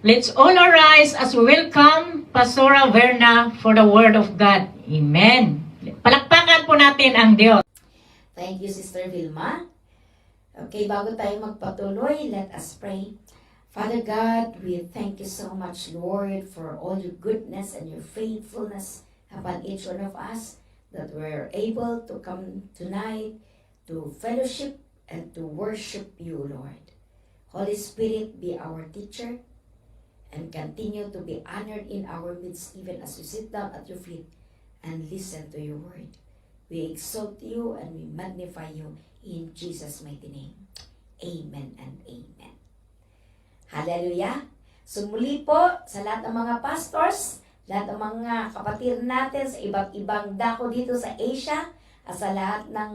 Let's all arise as we welcome Pastora Verna for the Word of God. Amen. Palakpakan po natin ang Diyos. Thank you, Sister Vilma. Okay, bago tayo magpatuloy, let us pray. Father God, we thank you so much, Lord, for all your goodness and your faithfulness upon each one of us, that we're able to come tonight to fellowship and to worship you, Lord. Holy Spirit, be our teacher and continue to be honored in our midst even as we sit down at your feet and listen to your word. We exalt you and we magnify you in Jesus' mighty name. Amen and amen. Hallelujah! So muli po sa lahat ng mga pastors, lahat ng mga kapatid natin sa iba't ibang dako dito sa Asia, at sa lahat ng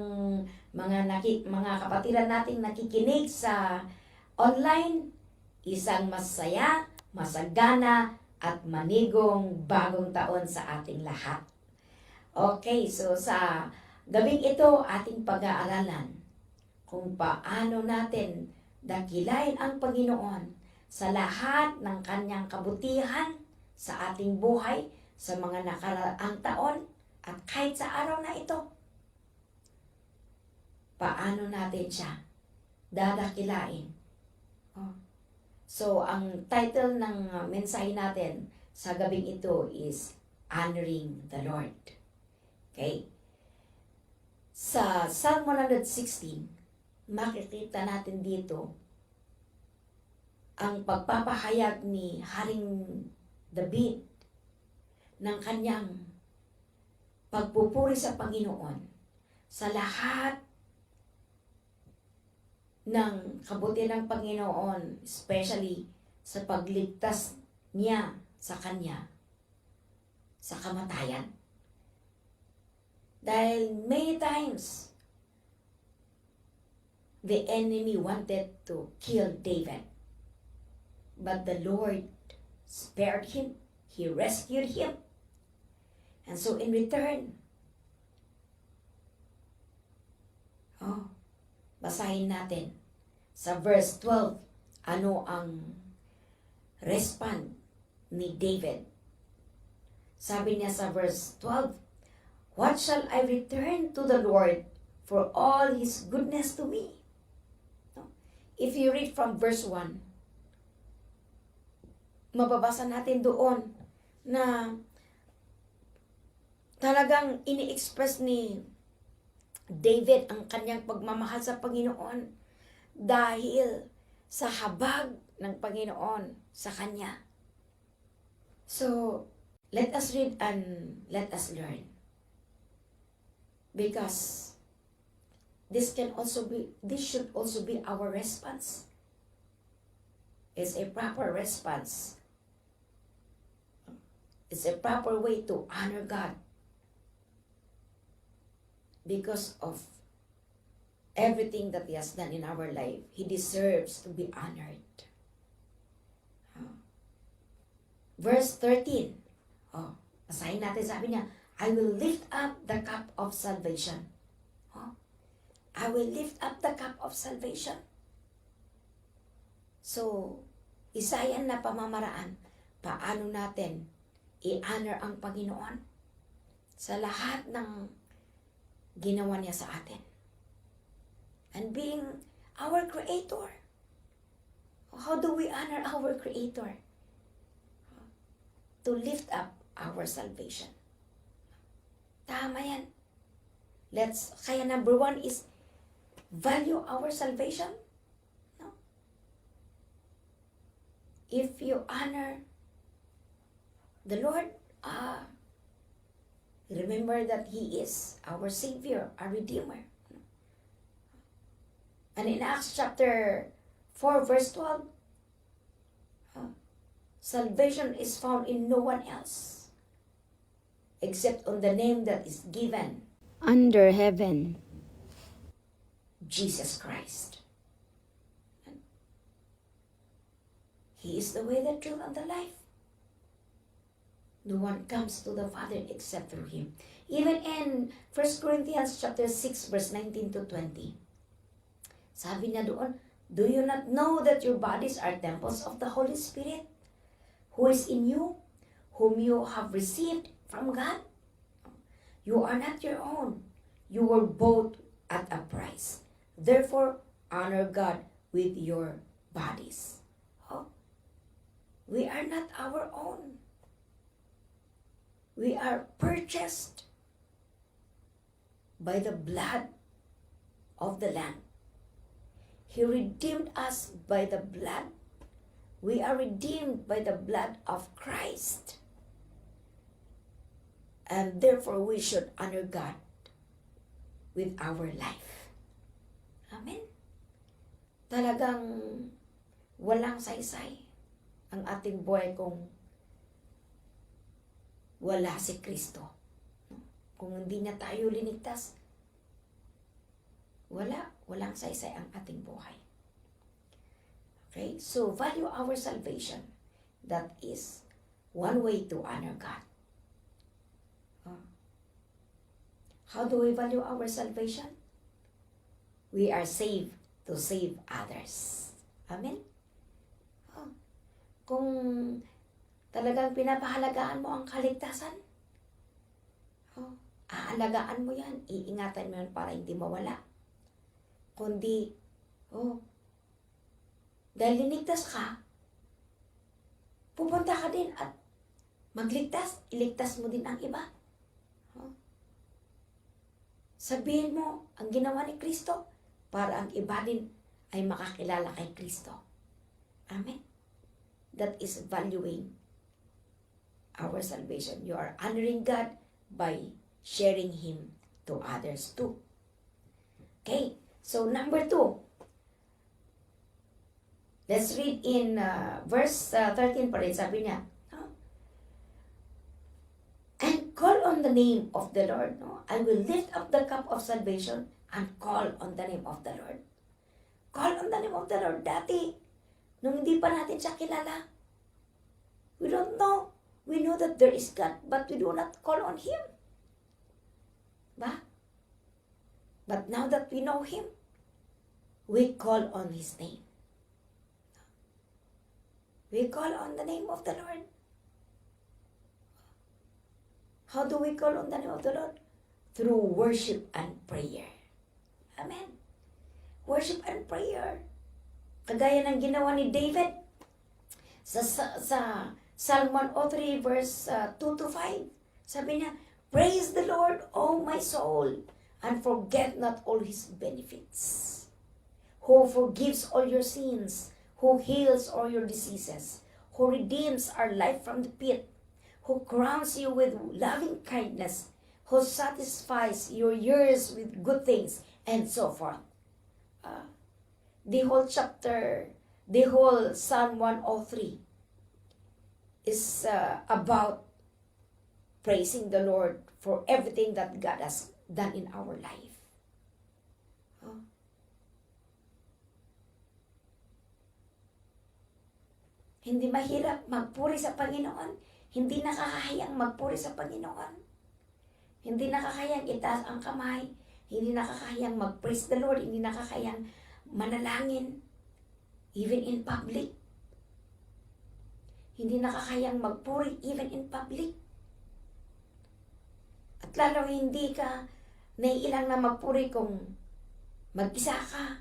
mga kapatiran nating nakikinig sa online, isang masaya, masagana, at manigong bagong taon sa ating lahat. Okay, so sa gabing ito, ating pag-aaralan kung paano natin dakilain ang Panginoon sa lahat ng kanyang kabutihan sa ating buhay, sa mga nakaraang taon, at kahit sa araw na ito. Paano natin siya dadakilain? So, ang title ng mensahe natin sa gabing ito is Honoring the Lord. Okay? Sa Psalm 116, makikita natin dito ang pagpapahayag ni Haring David ng kanyang pagpupuri sa Panginoon sa lahat ng kabutihan ng Panginoon, especially sa pagligtas niya sa kanya sa kamatayan. Dahil many times the enemy wanted to kill David. But the Lord spared him. He rescued him. And so in return, basahin natin sa verse 12, ano ang response ni David. Sabi niya sa verse 12, "What shall I return to the Lord for all His goodness to me?" If you read from verse 1, mababasa natin doon na talagang ini-express ni David ang kanyang pagmamahal sa Panginoon dahil sa habag ng Panginoon sa kanya. So, let us read and let us learn. Because this should also be our response. It's a proper response. It's a proper way to honor God because of everything that He has done in our life. He deserves to be honored. Verse 13. Basahin natin, sabi niya, I will lift up the cup of salvation. I will lift up the cup of salvation. So, isa yan na pamamaraan paano natin i-honor ang Panginoon sa lahat ng ginawa niya sa atin. And being our Creator. How do we honor our Creator? To lift up our salvation. Tama yan. Kaya number 1 is value our salvation. No? If you honor the Lord, remember that He is our Savior, our Redeemer. And in Acts chapter 4, verse 12, salvation is found in no one else except on the name that is given under heaven, Jesus Christ. He is the way, the truth, and the life. No one comes to the Father except through Him. Even in 1 Corinthians chapter 6, verse 19 to 20, sabi niya doon, Do you not know that your bodies are temples of the Holy Spirit, who is in you, whom you have received from God. You are not your own. You were bought at a price. Therefore, honor God with your bodies. Oh, we are not our own. We are purchased by the blood of the Lamb. He redeemed us by the blood. We are redeemed by the blood of Christ. And therefore, we should honor God with our life. Amen? Talagang walang saysay ang ating buhay kung wala si Kristo. Kung hindi niya tayo linigtas, walang saysay ang ating buhay. Okay? So, value our salvation. That is one way to honor God. How do we value our salvation? We are saved to save others. Amen? Kung talagang pinapahalagaan mo ang kaligtasan, aalagaan mo yan, iingatan mo yan para hindi mawala. Kundi, dahil linigtas ka, pupunta ka din at magligtas, iligtas mo din ang iba. Sabihin mo ang ginawa ni Kristo para ang iba din ay makakilala kay Kristo. Amen? That is valuing our salvation. You are honoring God by sharing Him to others too. Okay, so number 2. Let's read in verse 13 pa rin. Sabi niya, and call on the name of the Lord. No? I will lift up the cup of salvation and call on the name of the Lord. Call on the name of the Lord. Dati, nung hindi pa natin siya kilala, we don't know. We know that there is God, but we do not call on Him. Ba? But now that we know Him, we call on His name. We call on the name of the Lord. How do we call on the name of the Lord? Through worship and prayer. Amen. Worship and prayer. Kagaya ng ginawa ni David sa Psalm 103 verse 2 to 5. Sabi niya, praise the Lord, O my soul, and forget not all His benefits. Who forgives all your sins, who heals all your diseases, who redeems our life from the pit, who crowns you with loving kindness, who satisfies your years with good things, and so forth. The whole chapter, the whole Psalm 103 is about praising the Lord for everything that God has done in our life. Hindi mahirap magpuri sa Panginoon. Hindi nakakahiyang magpuri sa Panginoon. Hindi nakakahiyang itaas ang kamay. Hindi nakakahiyang mag-praise the Lord. Hindi nakakahiyang manalangin. Even in public. Hindi nakakahiyang magpuri even in public. At lalo hindi ka naiilang na magpuri kung mag-isa ka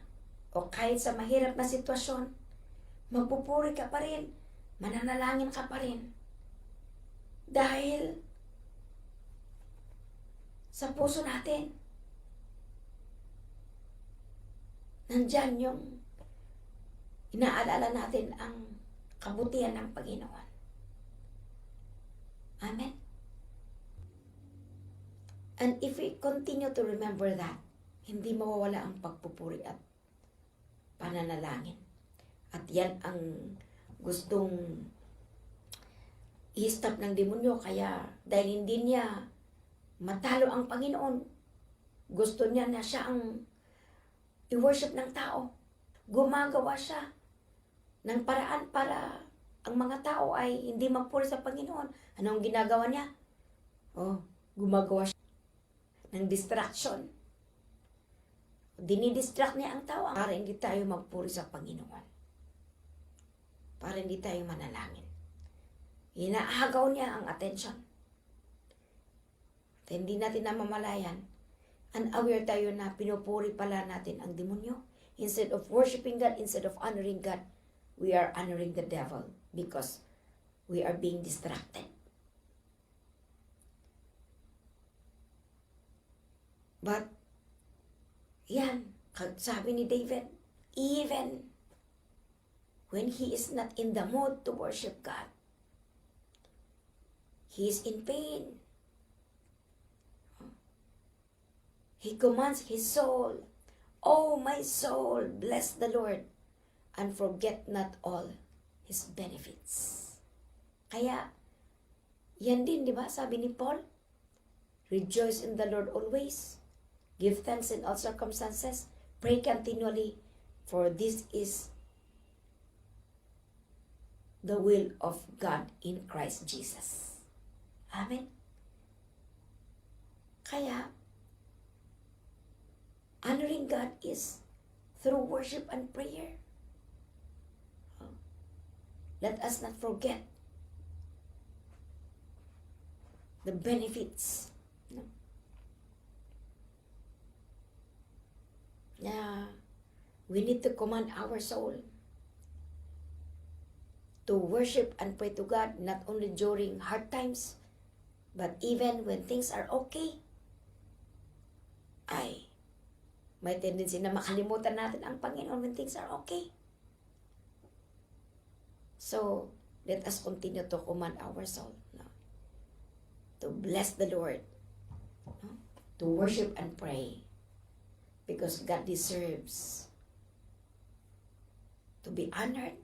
o kahit sa mahirap na sitwasyon. Magpupuri ka pa rin. Mananalangin ka pa rin. Dahil sa puso natin, nandyan yung inaalala natin ang kabutihan ng Panginoon. Amen? And if we continue to remember that, hindi mawawala ang pagpupuri at pananalangin. At yan ang gustong i-stop ng demonyo. Kaya dahil hindi niya matalo ang Panginoon, gusto niya na siya ang i-worship ng tao. Gumagawa siya ng paraan para ang mga tao ay hindi magpuri sa Panginoon. Anong ginagawa niya? Gumagawa siya ng distraction. Dinidistract niya ang tao para hindi tayo magpuri sa Panginoon. Para hindi tayo manalangin. Inaagaw niya ang attention. At hindi natin namamalayan, unaware tayo na pinupuri pala natin ang demonyo. Instead of worshiping God, instead of honoring God, we are honoring the devil because we are being distracted. But, yan, sabi ni David, even when he is not in the mood to worship God, he is in pain. He commands his soul, "Oh, my soul, bless the Lord, and forget not all His benefits." Kaya, yan din, di ba? Sabi ni Paul, rejoice in the Lord always. Give thanks in all circumstances. Pray continually, for this is the will of God in Christ Jesus. Amen? Kaya, honoring God is through worship and prayer. Let us not forget the benefits. We need to command our soul to worship and pray to God not only during hard times, but even when things are okay. May tendency na makalimutan natin ang Panginoon when things are okay. So, let us continue to command our soul, to bless the Lord, to worship and pray, because God deserves to be honored.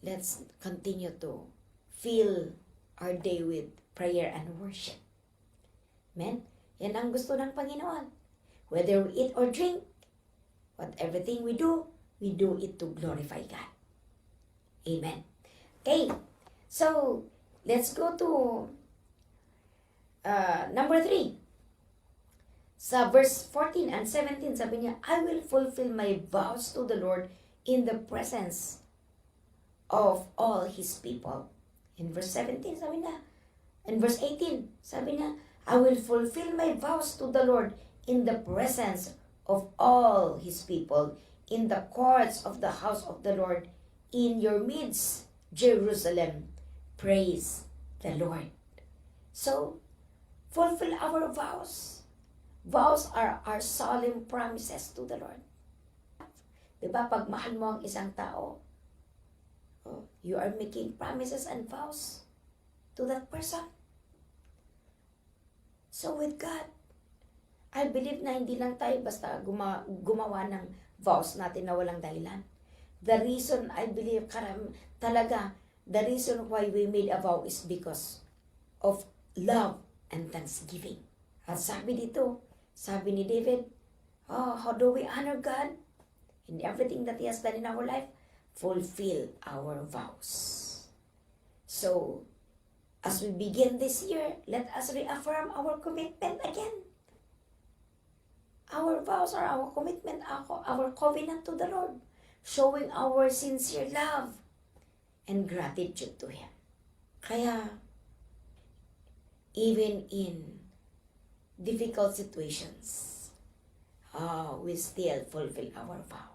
Let's continue to fill our day with prayer and worship. Amen? Yan ang gusto ng Panginoon. Whether we eat or drink, everything we do it to glorify God. Amen. Okay, so let's go to number 3. Sa verse 14 and 17, sabi niya, I will fulfill my vows to the Lord in the presence of all His people. In verse 17, sabi niya, in verse 18, sabi niya, I will fulfill my vows to the Lord in the presence of all His people, in the courts of the house of the Lord, in your midst, Jerusalem. Praise the Lord. So, fulfill our vows. Vows are our solemn promises to the Lord. Diba, pag mahal mo ang isang tao, you are making promises and vows to that person. So with God, I believe na hindi lang tayo basta gumawa ng vows natin na walang dahilan. The reason I believe the reason why we made a vow is because of love and thanksgiving. At sabi dito, sabi ni David, how do we honor God? In everything that He has done in our life, fulfill our vows. So, as we begin this year, let us reaffirm our commitment again. Our vows are our commitment, our covenant to the Lord, showing our sincere love and gratitude to Him. Kaya, even in difficult situations, we still fulfill our vow.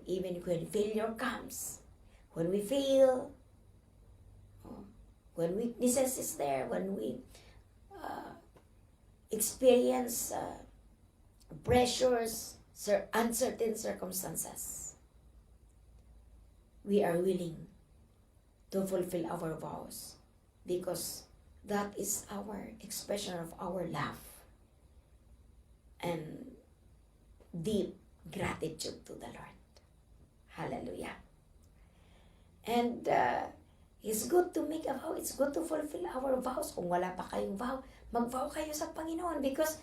Even when failure comes, when we fail, when weaknesses is there, when we experience pressures, uncertain circumstances, we are willing to fulfill our vows because that is our expression of our love and deep gratitude to the Lord. Hallelujah. And it's good to make a vow. It's good to fulfill our vows. Kung wala pa kayong vow, mag-vow kayo sa Panginoon because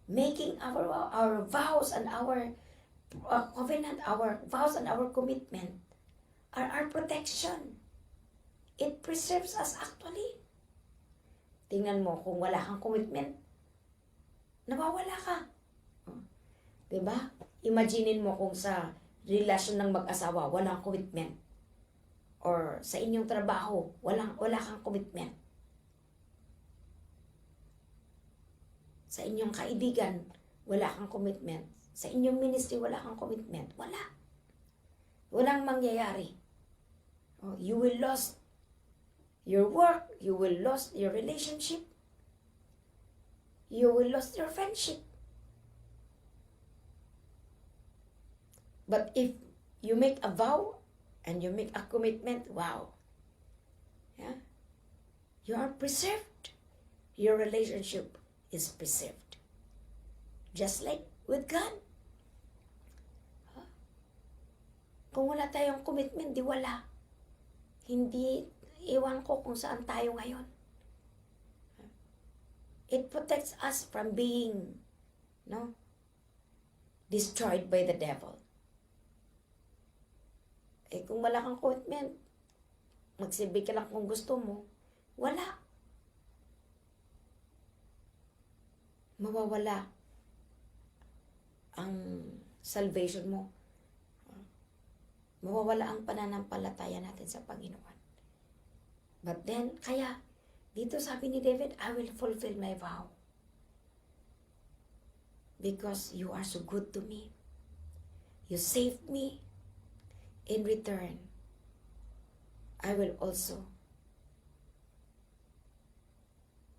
making our vows and our covenant, our vows and our commitment are our protection. It preserves us actually. Tingnan mo, kung wala kang commitment, nawawala ka. Diba? Imaginin mo kung sa relasyon ng mag-asawa, walang commitment. Or sa inyong trabaho, wala kang commitment. Sa inyong kaibigan, wala kang commitment. Sa inyong ministry, wala kang commitment. Wala. Walang mangyayari. Oh, you will lose your work, you will lose your relationship, you will lose your friendship. But if you make a vow and you make a commitment, wow. Yeah? You are preserved. Your relationship is preserved. Just like with God. Huh? Kung wala tayong commitment, di wala. Hindi, iwan ko kung saan tayo ngayon. It protects us from being, destroyed by the devil. Kung wala kang commitment, magsilbi ka lang kung gusto mo, wala. Mawawala ang salvation mo. Mawawala ang pananampalataya natin sa Panginoon. But then, kaya, dito sabi ni David, I will fulfill my vow. Because you are so good to me. You saved me. In return, I will also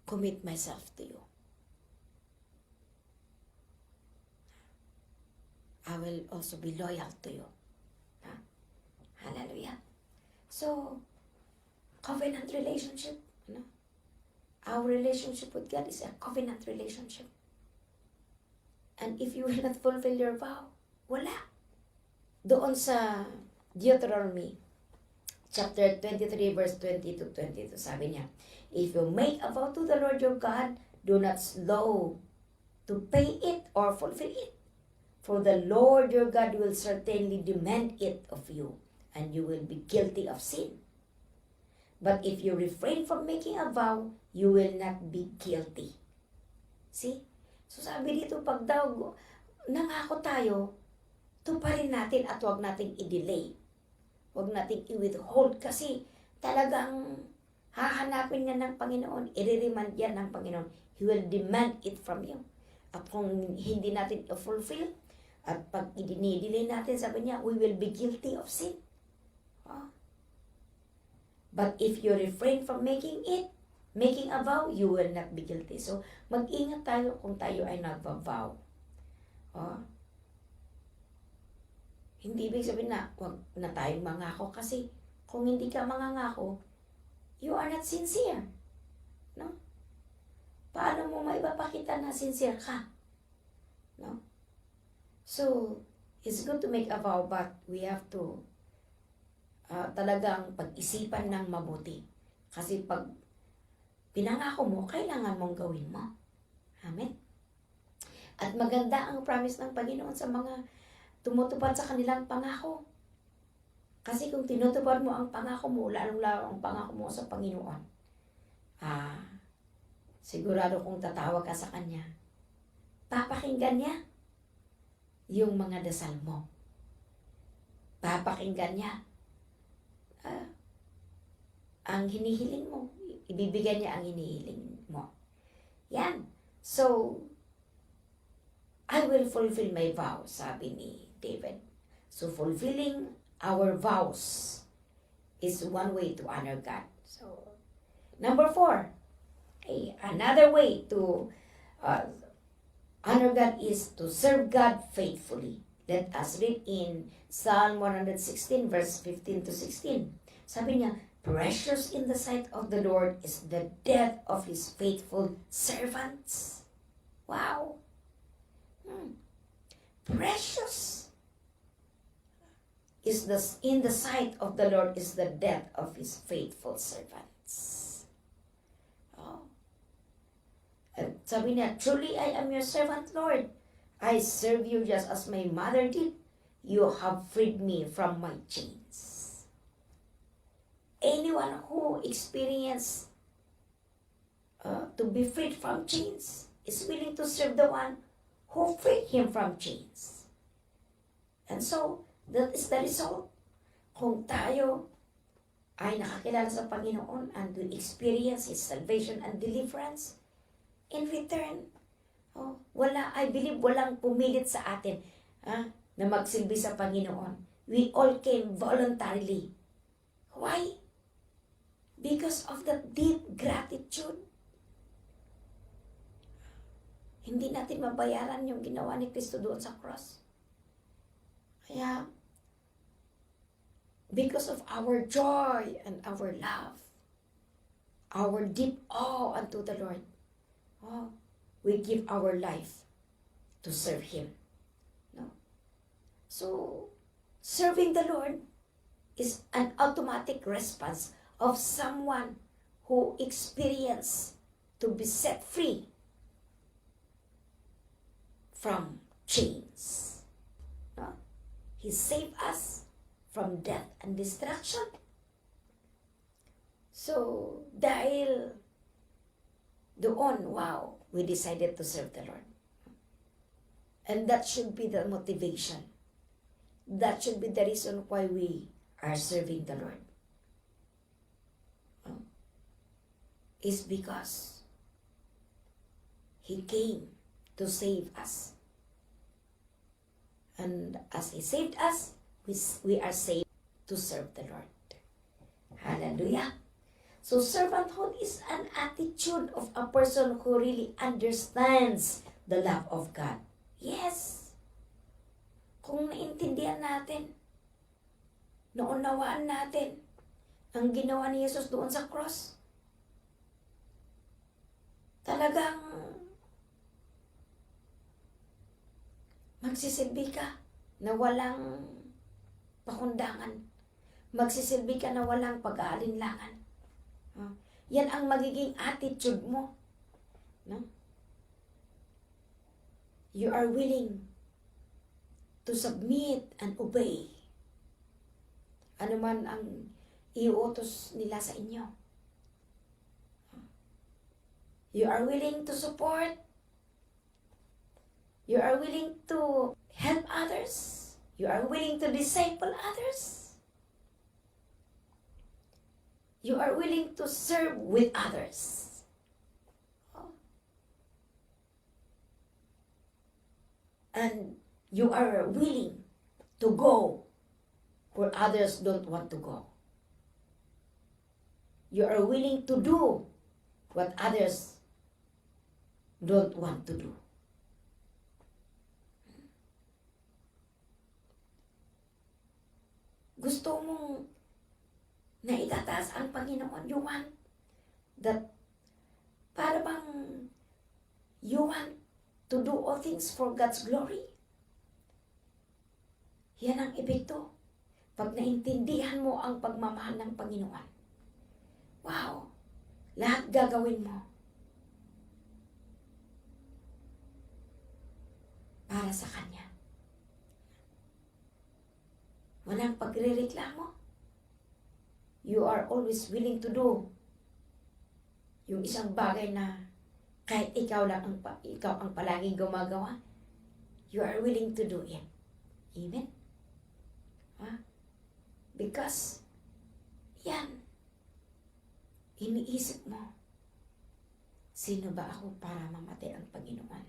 commit myself to you. I will also be loyal to you. Hallelujah. So, covenant relationship, our relationship with God is a covenant relationship. And if you will not fulfill your vow, wala. Doon sa Deuteronomy, chapter 23, verse 20 to 22, sabi niya, if you make a vow to the Lord your God, do not slow to pay it or fulfill it. For the Lord your God will certainly demand it of you, and you will be guilty of sin. But if you refrain from making a vow, you will not be guilty. See? So sabi dito, pag daw nangako tayo, tuparin natin at huwag nating i-delay. Huwag nating i-withhold kasi talagang hahanapin niya ng Panginoon, i-remind yan ng Panginoon. He will demand it from you. At kung hindi natin i-fulfill, at pag i-delay natin, sabi niya, we will be guilty of sin. But if you refrain from making a vow, you will not be guilty. So, mag-ingat tayo kung tayo ay nagva-vow. Hindi ibig sabihin na, wag na tayong mangako kasi kung hindi ka mangangako, you are not sincere. No? Paano mo maipapakita na sincere ka? No? So, it's good to make a vow, but we have to talagang pag-isipan ng mabuti. Kasi pag pinangako mo, kailangan mong gawin mo. Amen? At maganda ang promise ng Panginoon sa mga tumutupad sa kanilang pangako. Kasi kung tinutupad mo ang pangako mo, lalong-lalo ang pangako mo sa Panginoon, sigurado kung tatawag ka sa Kanya, papakinggan niya yung mga dasal mo. Papakinggan niya ang hinihiling mo. Ibibigay niya ang hinihiling mo. Yan. So, I will fulfill my vow, sabi ni David. So, fulfilling our vows is one way to honor God. So, number 4, another way to honor God is to serve God faithfully. Let us read in Psalm 116, verse 15 to 16. Sabi niya, precious in the sight of the Lord is the death of His faithful servants. Wow! Precious is in the sight of the Lord is the death of His faithful servants. At sabi niya, truly I am your servant, Lord. I serve you just as my mother did. You have freed me from my chains. Anyone who experienced to be freed from chains is willing to serve the one who freed him from chains. And so, That is the result. Kung tayo ay nakakilala sa Panginoon and we experience His salvation and deliverance, in return, I believe walang pumilit sa atin na magsilbi sa Panginoon. We all came voluntarily. Why? Because of the deep gratitude. Hindi natin mabayaran yung ginawa ni Kristo doon sa cross. Kaya, because of our joy and our love, our deep awe unto the Lord, we give our life to serve Him. No? So, serving the Lord is an automatic response of someone who experienced to be set free from chains. No? He saved us from death and destruction. So, dahil doon, we decided to serve the Lord. And that should be the motivation. That should be the reason why we are serving the Lord. Is because He came to save us. And as He saved us, we are saved to serve the Lord. Hallelujah. So servanthood is an attitude of a person who really understands the love of God. Yes. Kung naintindihan natin, naunawaan natin ang ginawa ni Jesus doon sa cross, talagang magsisilbi ka na walang pakundangan. Magsisilbi ka na walang pag-aalinlangan. Yan ang magiging attitude mo. No? You are willing to submit and obey. Ano man ang iutos nila sa inyo. You are willing to support. You are willing to help others. You are willing to disciple others. You are willing to serve with others. And you are willing to go where others don't want to go. You are willing to do what others don't want to do. Gusto mong na itataas ang Panginoon. You want that, para bang you want to do all things for God's glory. Yan ang epekto. Pag naintindihan mo ang pagmamahal ng Panginoon, wow, lahat gagawin mo para sa Kanya. Walang pagrereklamo. You are always willing to do yung isang bagay na kahit ikaw ang palaging gumagawa, you are willing to do it. Amen? Because, yan, iniisip mo, sino ba ako para mamatay ang Panginoon?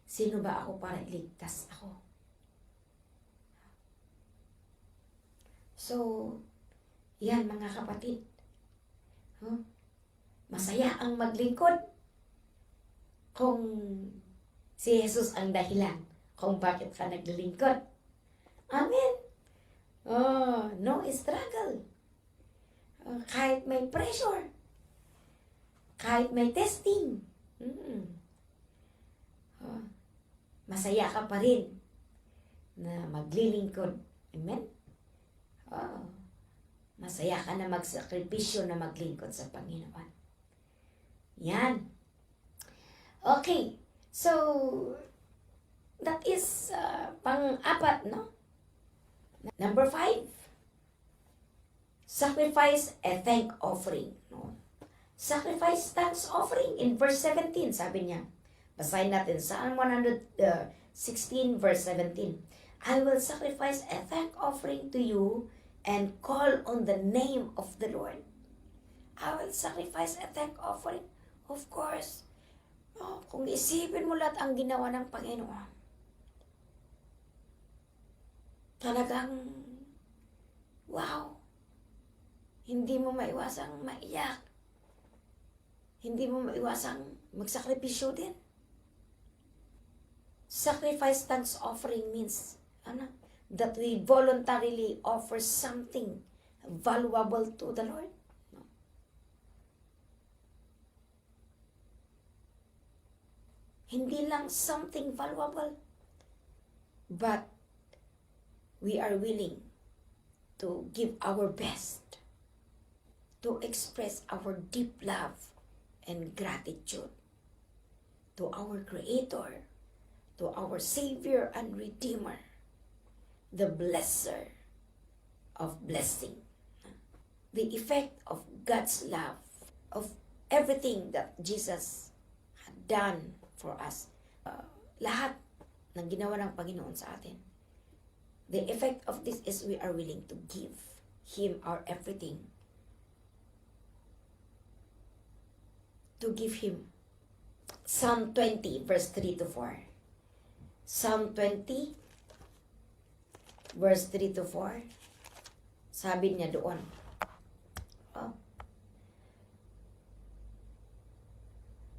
Sino ba ako para iligtas ako? So, yan mga kapatid. Masaya ang maglingkod kung si Jesus ang dahilan kung bakit ka naglilingkod. Amen. No struggle. Kahit may pressure. Kahit may testing. Masaya ka pa rin na maglilingkod. Amen. Masaya ka na magsakripisyo na maglingkod sa Panginoon. Yan. Okay. So, that is pang-apat, no? Number 5. Sacrifice a thank offering. No? Sacrifice thanks offering in verse 17, sabi niya. Basahin natin, Psalm 116 verse 17. I will sacrifice a thank offering to you and call on the name of the Lord. I will sacrifice a thank offering. Of course, kung isipin mo lahat ang ginawa ng Panginoon, talagang, wow, hindi mo maiwasang maiyak. Hindi mo maiwasang magsakripisyo din. Sacrifice thanks offering means that we voluntarily offer something valuable to the Lord. No? Hindi lang something valuable, but we are willing to give our best to express our deep love and gratitude to our Creator, to our Savior and Redeemer, the Blesser of blessing. The effect of God's love, of everything that Jesus had done for us. Lahat ng ginawa ng Panginoon sa atin. The effect of this is we are willing to give Him our everything. To give Him. Psalm 20 verse 3 to 4. Psalm 20 verse 3 to 4. Sabi niya doon.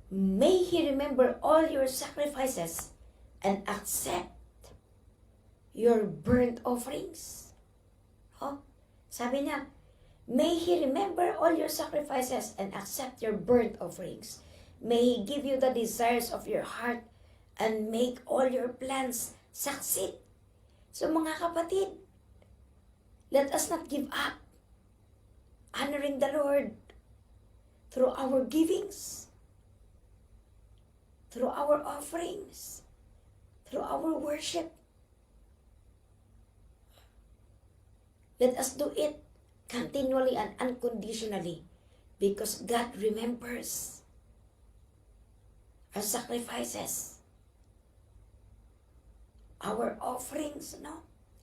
May He remember all your sacrifices and accept your burnt offerings. Sabi niya, may He remember all your sacrifices and accept your burnt offerings. May He give you the desires of your heart and make all your plans succeed. So mga kapatid, let us not give up honoring the Lord through our givings, through our offerings, through our worship. Let us do it continually and unconditionally because God remembers our sacrifices, our offerings,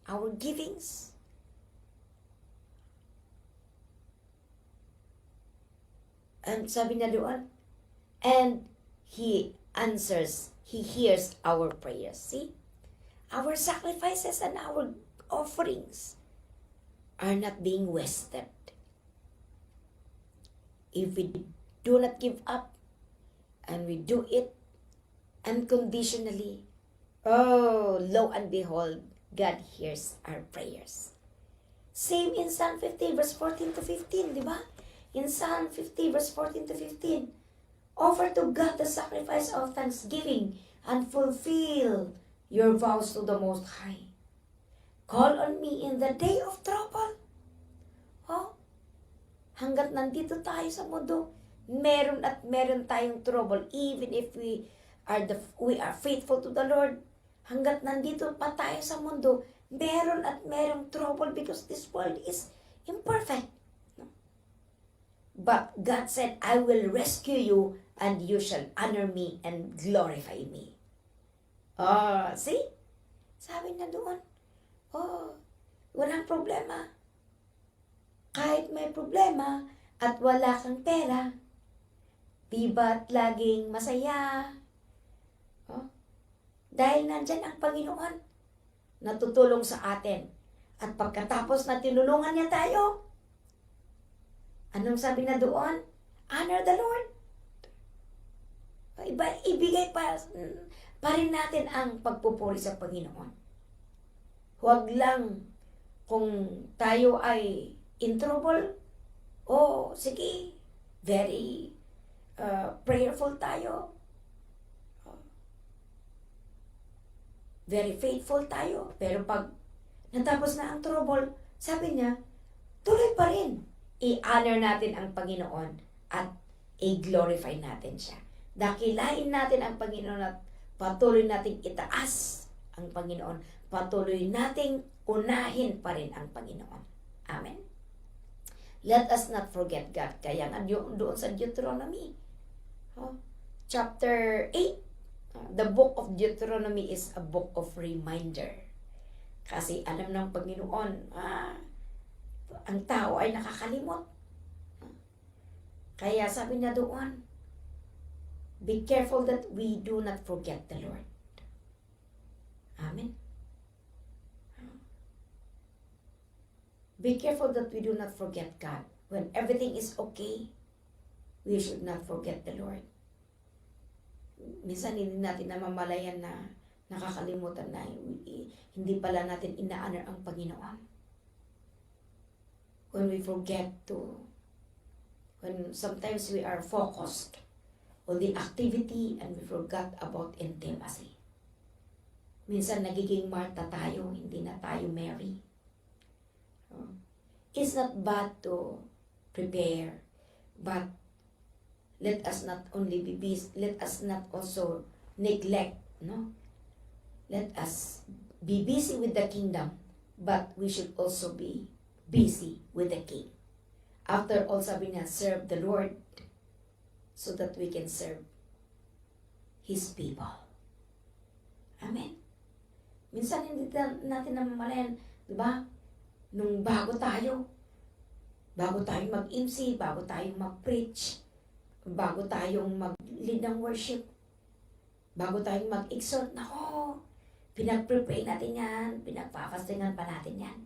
our givings. And sabi na doon, and He answers, He hears our prayers. See? Our sacrifices and our offerings are not being wasted. If we do not give up and we do it unconditionally, lo and behold, God hears our prayers. Same in Psalm 50 verse 14 to 15, di ba? In Psalm 50 verse 14 to 15, offer to God the sacrifice of thanksgiving and fulfill your vows to the Most High. Call on me in the day of trouble. Hanggat nandito tayo sa mundo, meron at meron tayong trouble. Even if we are faithful to the Lord, hanggat nandito pa tayo sa mundo, meron at merong trouble because this world is imperfect. But God said, I will rescue you and you shall honor me and glorify me. See? Sabi na doon, walang problema. Kahit may problema at wala kang pera, di ba't laging masaya? Dahil nandyan ang Panginoon na tutulong sa atin. At pagkatapos na tinulungan niya tayo, anong sabi na doon? Honor the Lord. Ibigay pa rin natin ang pagpupuri sa Panginoon. Huwag lang kung tayo ay in trouble, sige, very prayerful tayo. Very faithful tayo. Pero pag natapos na ang trouble, sabi niya, tuloy pa rin. I-honor natin ang Panginoon at i-glorify natin siya. Dakilain natin ang Panginoon at patuloy nating itaas ang Panginoon. Patuloy nating unahin pa rin ang Panginoon. Amen. Let us not forget God. Kaya nga doon sa Deuteronomy, chapter 8, the book of Deuteronomy is a book of reminder. Kasi alam ng Panginoon, ang tao ay nakakalimot. Kaya sabi niya doon, be careful that we do not forget the Lord. Amen. Be careful that we do not forget God. When everything is okay, we should not forget the Lord. Minsan hindi natin namamalayan na nakakalimutan na hindi pala natin ina-honor ang Panginoon. When we forget to, when sometimes we are focused on the activity and we forgot about intimacy. Minsan nagiging Martha tayo, hindi na tayo Mary. It's not bad to prepare, but let us not only be busy, let us not also neglect, no? Let us be busy with the kingdom, but we should also be busy with the King. After all, sabi niya, serve the Lord so that we can serve His people. Amen. Minsan hindi natin namamalayan, di ba? Nung bago tayo mag-MC, bago tayo mag-preach, bago tayong mag-lead ng worship, bago tayong mag-exhort, nako, pinag-prepare natin yan, pinagpapastingan pa natin yan.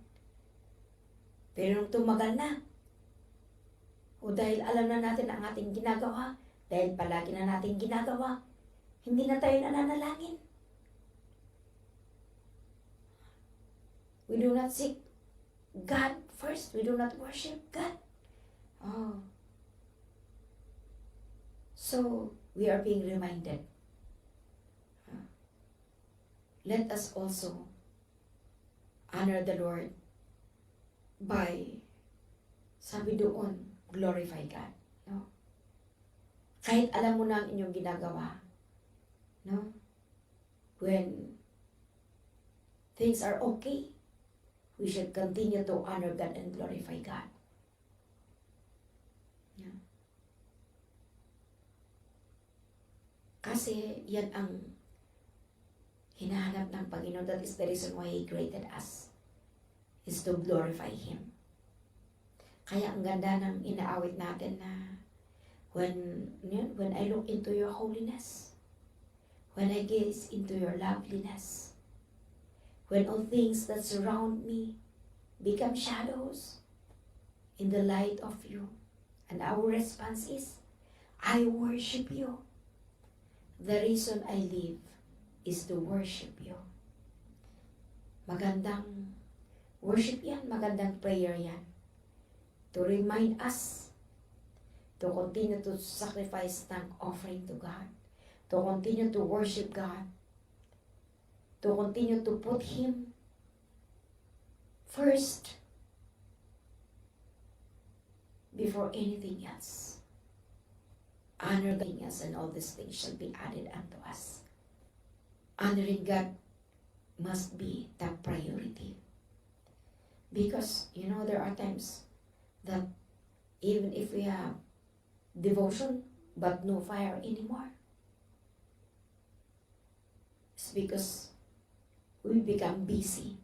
Pero nung tumagal na, o dahil alam na natin ang ating ginagawa, dahil palagi na natin ginagawa, hindi na tayo nananalangin. We do not seek God first. We do not worship God. Oh. So, we are being reminded. Let us also honor the Lord by, sabi doon, glorify God. No? Kahit alam mo na ang inyong ginagawa, no? When things are okay, we should continue to honor God and glorify God. Yeah. Kasi yan ang hinahanap ng Panginoon. That is the reason why He created us, is to glorify Him. Kaya ang ganda ng inaawit natin na when I look into your holiness, when I gaze into your loveliness, when all things that surround me become shadows in the light of you. And our response is, I worship you. The reason I live is to worship you. Magandang worship yan, magandang prayer yan. To remind us to continue to sacrifice thank offering to God. To continue to worship God. To continue to put Him first before anything else. Honor us, and all these things shall be added unto us. Honoring God must be the priority. Because, there are times that even if we have devotion but no fire anymore, it's because we become busy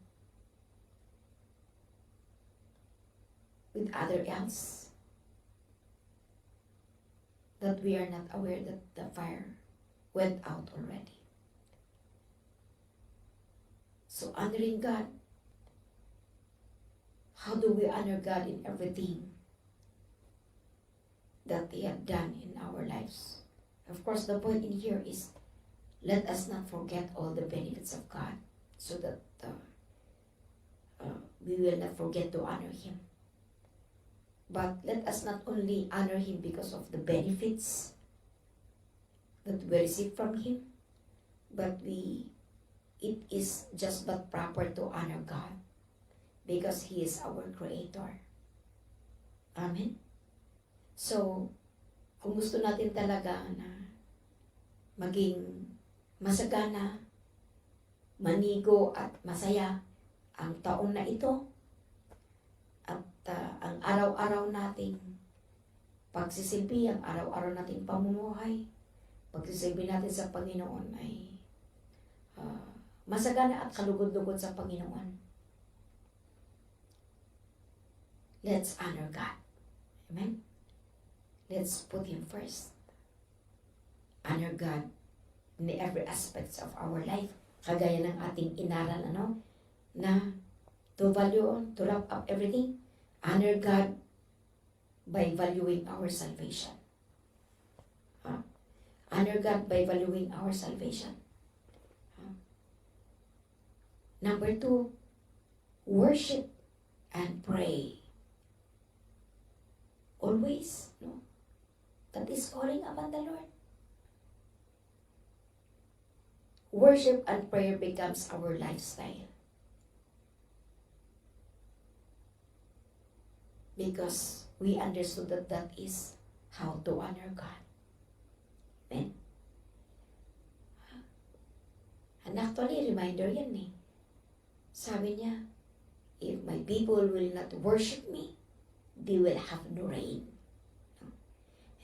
with other else, that we are not aware that the fire went out already. So honoring God, how do we honor God in everything that He had done in our lives? Of course, the point in here is, let us not forget all the benefits of God, so that we will not forget to honor Him. But let us not only honor Him because of the benefits that we receive from Him, but it is just but proper to honor God because He is our Creator. Amen? So, kung gusto natin talaga na maging masagana, manigo at masaya ang taon na ito, at ang araw-araw nating pagsisilbi, ang araw-araw nating pamumuhay, pagsisilbi natin sa Panginoon ay masagana at kalugod-lugod sa Panginoon. let's honor God. Amen? Let's put Him first. Honor God in every aspects of our life. Kagaya ng ating inaral, na to value, to wrap up everything. Honor God by valuing our salvation. Honor God by valuing our salvation. Number 2, worship and pray. Always, that is calling upon the Lord. Worship and prayer becomes our lifestyle. Because we understood that that is how to honor God. Amen? And actually, reminder yan eh. Sabi niya, if my people will not worship me, they will have no rain.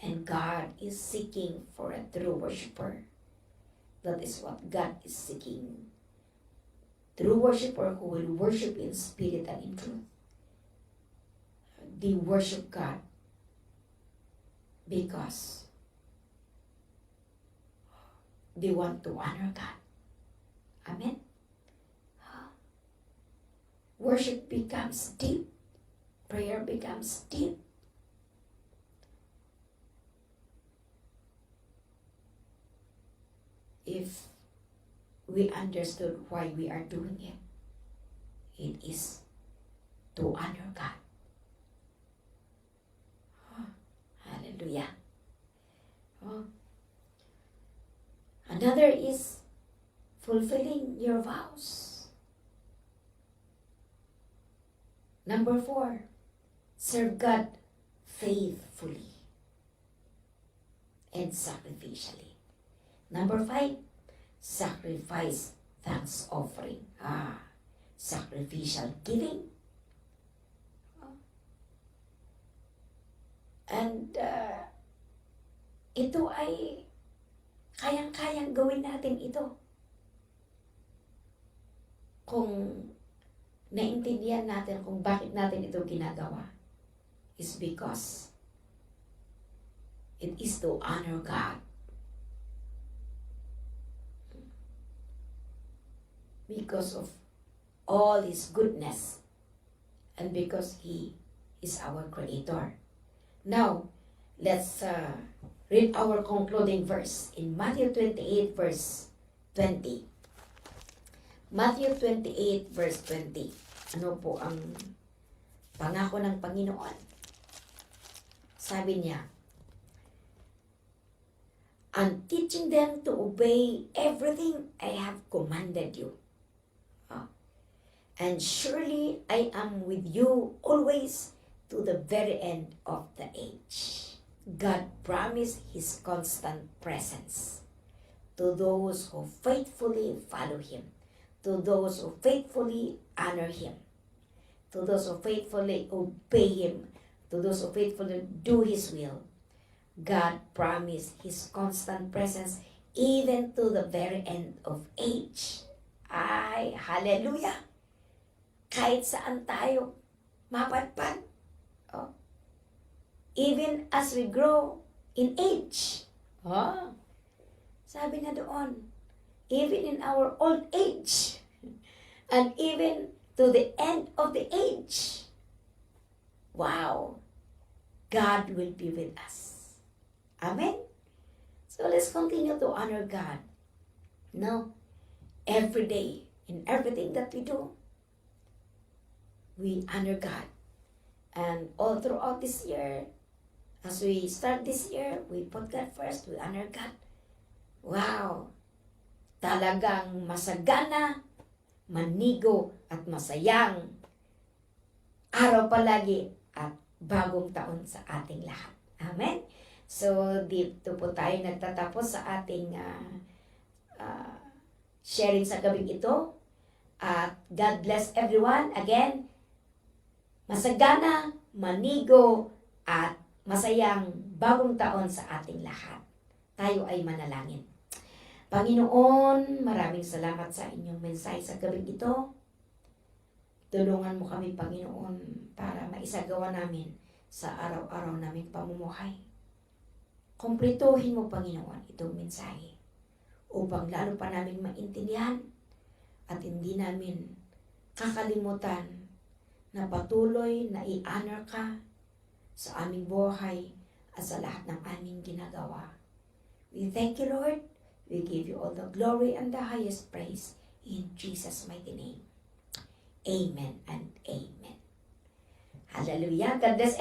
And God is seeking for a true worshiper. That is what God is seeking. True worshiper who will worship in spirit and in truth. They worship God because they want to honor God. Amen? Worship becomes deep. Prayer becomes deep. If we understood why we are doing it, it is to honor God. Hallelujah. Another is fulfilling your vows. Number 4, serve God faithfully and sacrificially. Number 5, sacrifice thanks offering. Sacrificial giving. And ito ay kayang-kayang gawin natin ito. Kung naintindihan natin kung bakit natin ito ginagawa, is because it is to honor God. Because of all His goodness and because He is our Creator. Now, let's read our concluding verse in Matthew 28 verse 20. Matthew 28 verse 20. Ano po ang pangako ng Panginoon? Sabi niya, and teaching them to obey everything I have commanded you. And surely I am with you always to the very end of the age. God promised His constant presence to those who faithfully follow Him, to those who faithfully honor Him, to those who faithfully obey Him, to those who faithfully do His will. God promised His constant presence even to the very end of age. Ay, hallelujah! Kahit saan tayo mapadpad. Even as we grow in age. Sabi na doon, even in our old age, and even to the end of the age. Wow! God will be with us. Amen? So let's continue to honor God. No? Every day, in everything that we do, we honor God. And all throughout this year, as we start this year, we put God first, we honor God. Wow! Talagang masagana, manigo, at masayang araw palagi at bagong taon sa ating lahat. Amen? So, dito po tayo nagtatapos sa ating sharing sa gabing ito. At God bless everyone. Again, masagana, manigo, at masayang bagong taon sa ating lahat. Tayo ay manalangin. Panginoon, maraming salamat sa inyong mensahe sa gabing ito. Tulungan mo kami, Panginoon, para maisagawa namin sa araw-araw naming pamumuhay. Kumpletuhin mo, Panginoon, itong mensahe upang lalo pa namin maintindihan at hindi namin kakalimutan na patuloy na i-honor ka sa aming buhay at sa lahat ng aming ginagawa. We thank you, Lord. We give you all the glory and the highest praise in Jesus' mighty name. Amen and amen. Hallelujah. God bless